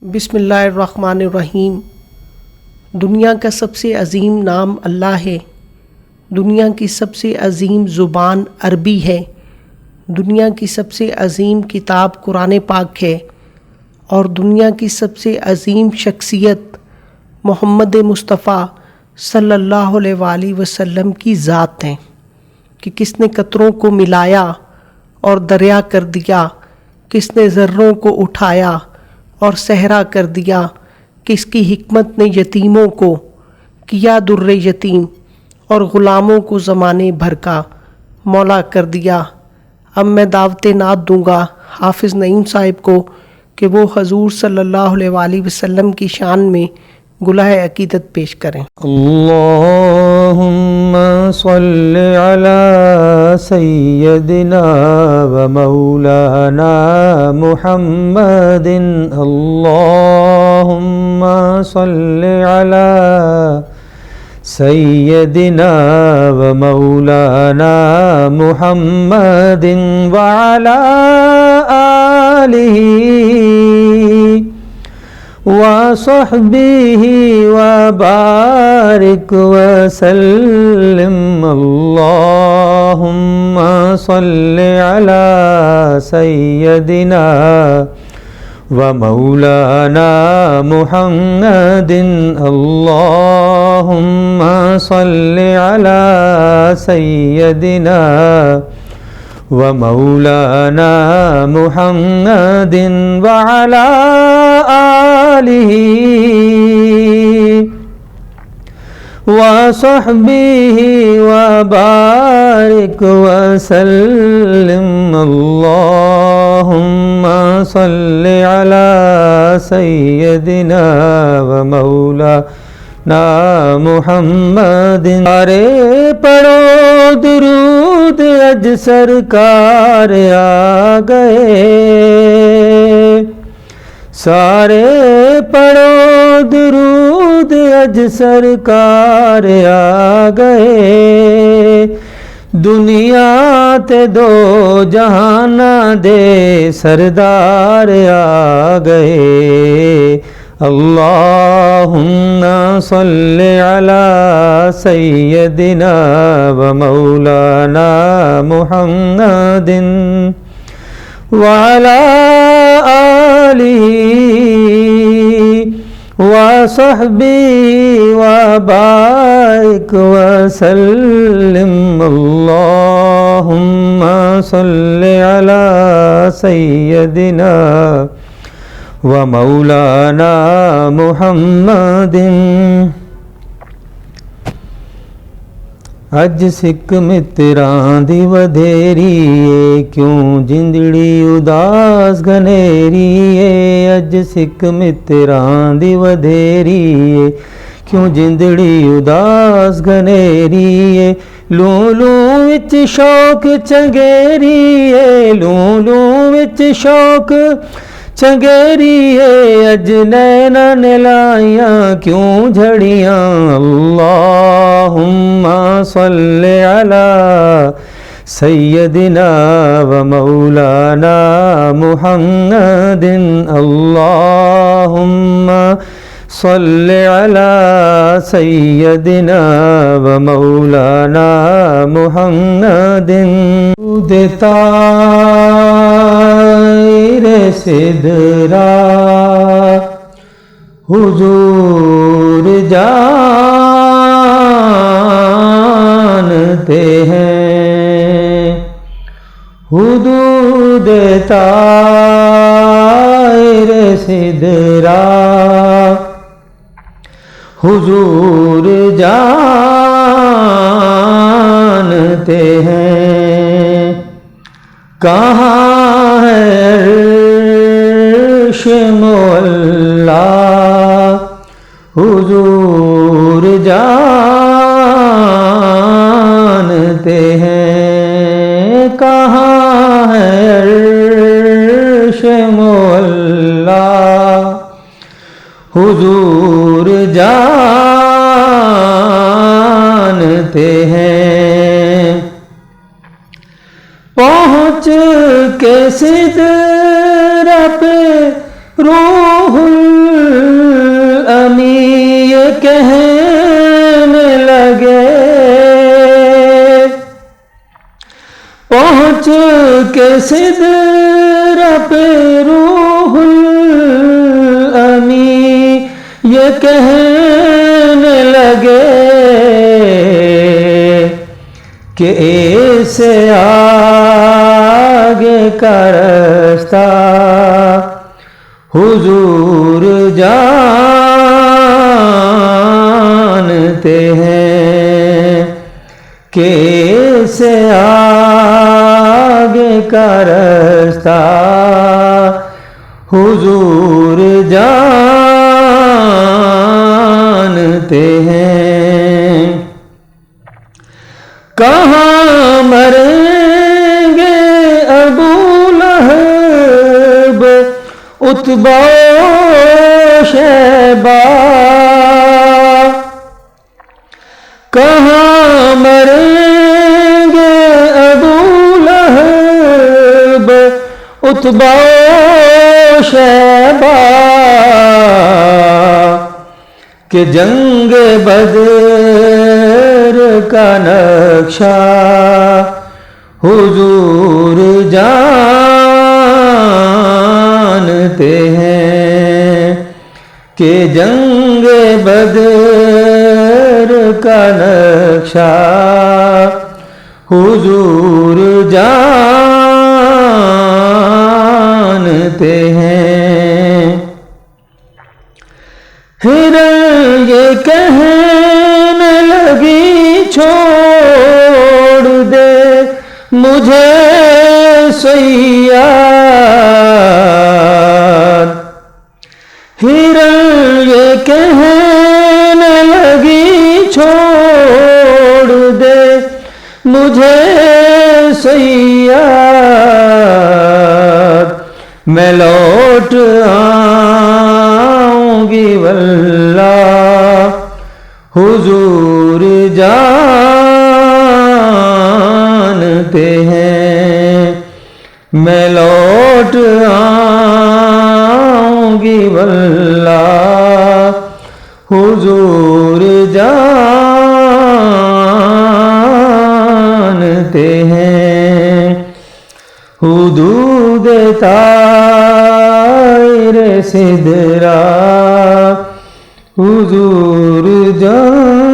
بسم اللہ الرحمن الرحیم۔ دنیا کا سب سے عظیم نام اللہ ہے، دنیا کی سب سے عظیم زبان عربی ہے، دنیا کی سب سے عظیم کتاب قرآن پاک ہے، اور دنیا کی سب سے عظیم شخصیت محمد مصطفیٰ صلی اللہ علیہ وآلہ وسلم کی ذات ہے کہ کس نے قطروں کو ملایا اور دریا کر دیا، کس نے ذروں کو اٹھایا اور صحرا کر دیا، کس کی حکمت نے یتیموں کو کیا در یتیم اور غلاموں کو زمانے بھر کا مولا کر دیا۔ اب میں دعوت نعت دوں گا حافظ نعیم صاحب کو کہ وہ حضور صلی اللہ علیہ وآلہ وسلم کی شان میں گلہ عقیدت پیش کریں۔ اللہم صل علی سیدنا و مولانا محمد، اللہم صل علی سیدنا و مولانا محمد وعلی آلہ وصحبہ وبارک وسلم، اللہم صل علی سیدنا و مولانا محمد، اللہم صل علی سیدنا و مولانا محمد وعلی آلہ وصحبہ وبارک وسلم، اللہم صل علی سیدنا و مولانا محمد۔ سارے پڑھو درود اج سرکار آ گئے، سارے پڑھو درود اج سرکار آ گئے، دنیا تے دو جہاناں دے سردار آ گئے، اللہم صل علی سیدنا و مولانا محمد وعلی آلہ وصحبہ وبارک وسلم، اللہم صل علی سیدنا و مولانا محمد۔ اج سکھ متراں دی ودھیری اے، کیوں جندڑی اداس گھنیری اے، اج سکھ متراں دی ودھیری اے، کیوں جندڑی اداس گھنیری اے، لوں لوں وچ شوق چنگیری اے، لوں لوں وچ شوق چنگیری اے، اج نینا نے لائیاں کیوں جھڑیاں، اللہم صل علی سیدنا و مولانا محمد، اللہم صل علی سیدنا و مولانا محمد۔ سدرا حضور جانتے ہیں، حدود طائر سدرا حضور جانتے ہیں، کہاں ہے عرش مولا حضور جانتے ہیں، کہاں ہے عرش مولا حضور جانتے ہیں، پہنچ کے سدرا پہ روح امی یہ کہنے لگے پہنچ کے سدرہ پہ روح الامی یہ کہنے لگے کہ ایسے آگے کا رستہ حضور جانتے ہیں، کہ ایسے آگے کا رستہ حضور جانتے ہیں۔ کہاں مریں گے ابو لہب عتبہ و شیبہ، کہاں مریں گے ابو لہب عتبہ و شیبہ، کہ جنگ بدر کا نقشہ حضور جانتے ہیں، کہ جنگ بدر کا نقشہ حضور جانتے ہیں۔ پھر یہ کہنے لگی چھوڑ دے مجھے صیاد، پھر یہ کہنے لگی چھوڑ دے مجھے صیاد، میں لوٹ آؤں گی واللہ حضور جانتے ہیں، میں لوٹ آؤں گی واللہ حضور جانتے ہیں۔ حدود طائر سدرہ حضور جانتے